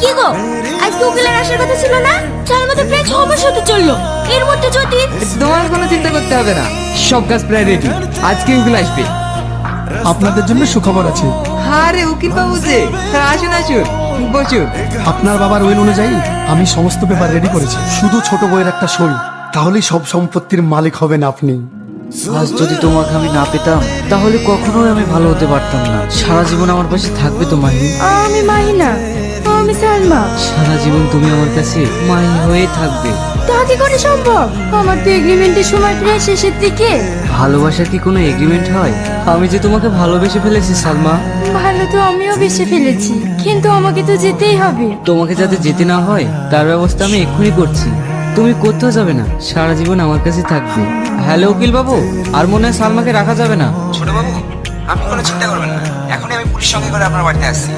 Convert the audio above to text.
কি গো, আজকে উকিলের আসার কথা ছিল না? সালমা তো প্রায় 6 মাস হতে চললো। এর মধ্যে যদি তোমার কোনো চিন্তা করতে হবে না, সব কাজ প্রায় রেডি। আজকে উকিল আসবে। আপনাদের জন্য সুখবর আছে। আরে উকিল বাবু যে, আসুন আসুন, বসুন। আপনার বাবার উইল অনুযায়ী আমি সমস্ত পেপার রেডি করেছি, শুধু ছোট বইয়ের একটা সই, তাহলেই সব সম্পত্তির মালিক হবেন আপনি। আজ যদি তোমাকে আমি না পেতাম তাহলে কখনোই আমি ভালো হতে পারতাম না। সারা জীবন আমার পাশে থাকবে তো মাহি। আমি মাহিনা, আমি সালমা। সারা জীবন তুমি আমার কাছে মাহি হয়ে থাকবে। তা কি করে সম্ভব? আমার তো এগ্রিমেন্টের সময় প্রায় শেষের দিকে। ভালোবাসার কি কোনো এগ্রিমেন্ট হয়? আমি যে তোমাকে ভালোবেসে ফেলেছি সালমা। ভালো তো আমিও বেশি ফেলেছি, কিন্তু আমাকে তো যেতেই হবে। তোমাকে যাতে যেতে না হয় তার ব্যবস্থা আমি এক্ষুনি করছি। তুমি কোথাও যাবে না, সারা জীবন আমার কাছে থাকবে। হ্যালো উকিল বাবু, আর মনে হয় সালমাকে রাখা যাবে না। ছোট বাবু, আপনি কোনো চিন্তা করবেন না, এখনই আমি পুলিশ সঙ্গে করে আপনার বাড়িতে আসছি।